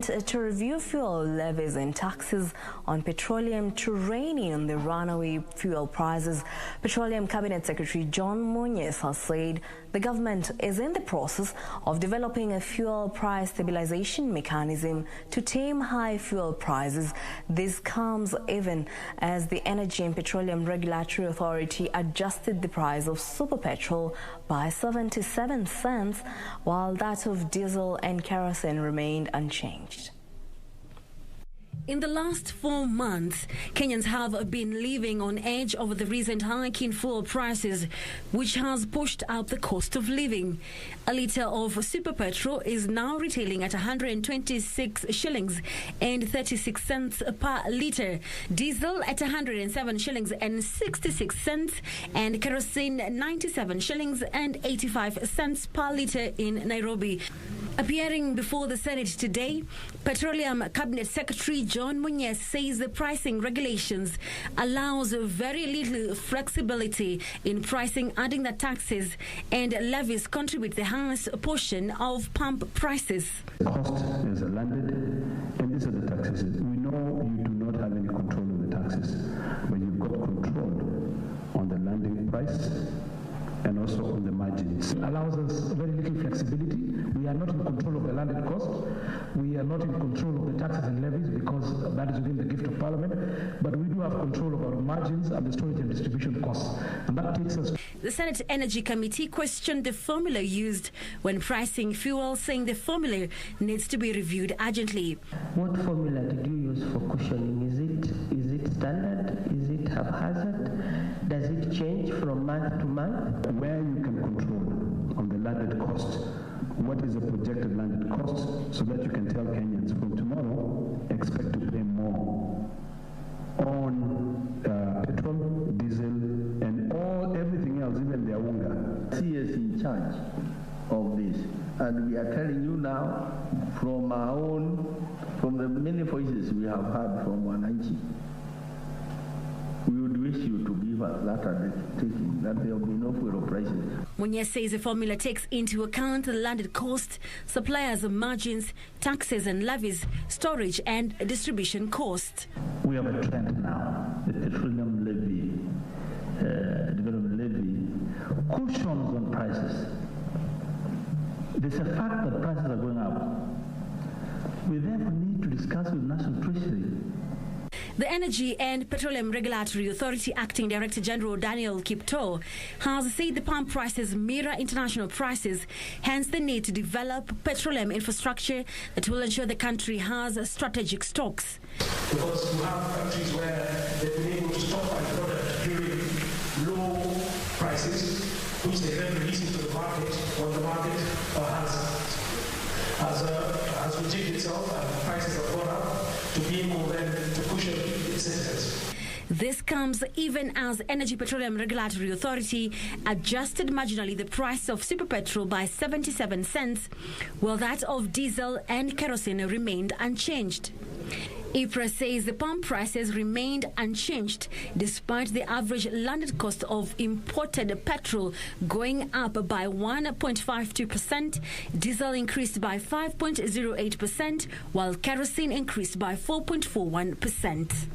to review fuel levies and taxes on petroleum to rein in the runaway fuel prices. Petroleum Cabinet Secretary John Munyes has said the government is in the process of developing a fuel price stabilization mechanism to tame high fuel prices. This comes even as the Energy and Petroleum Regulatory Authority adjusted the price of super petrol by 77 cents, while that of diesel and kerosene remained unchanged. In the last 4 months, Kenyans have been living on edge over the recent hike in fuel prices, which has pushed up the cost of living. A litre of super petrol is now retailing at 126 shillings and 36 cents per litre, diesel at 107 shillings and 66 cents, and kerosene 97 shillings and 85 cents per litre in Nairobi. Appearing before the Senate today, Petroleum Cabinet Secretary John Munyes says the pricing regulations allows very little flexibility in pricing, adding that taxes and levies contribute the highest portion of pump prices. The cost is landed, and these are the taxes. We know you do not have any control of the taxes, but you've got control on the landing price and also on the margins. It allows us very little flexibility. We are not in control of the landed cost. We are not in control of the taxes and levies because that is within the gift of Parliament. But we do have control of our margins and the storage and distribution costs. And that takes us... The Senate Energy Committee questioned the formula used when pricing fuel, saying the formula needs to be reviewed urgently. What formula did you use for cushioning? Is it standard? Is it haphazard? Does it change from month to month? Where you can control on the landed cost, what is the projected landed cost, so that you can tell Kenyans from tomorrow, expect to pay more on petrol, diesel, and everything else, even their unga. CS in charge of this, and we are telling you now from the many voices we have heard from Wananchi, we would wish you to give us that undertaking, that there will be no fuel prices. Munyes says the formula takes into account the landed cost, suppliers' margins, taxes and levies, storage and distribution cost. We have a trend now. The petroleum levy, development levy, cushions on prices. There's a fact that prices are going up. We therefore need to discuss with National Treasury. The Energy and Petroleum Regulatory Authority Acting Director General Daniel Kipto has said the pump prices mirror international prices, hence the need to develop petroleum infrastructure that will ensure the country has strategic stocks. Because you have countries where they've been able to stockpile product during low prices, which they then release into the market when the market has rejigged itself and prices have gone up, to be able then to cushion its citizens. This comes even as Energy Petroleum Regulatory Authority adjusted marginally the price of super petrol by 77 cents, while that of diesel and kerosene remained unchanged. EPRA says the pump prices remained unchanged despite the average landed cost of imported petrol going up by 1.52%, diesel increased by 5.08%, while kerosene increased by 4.41%.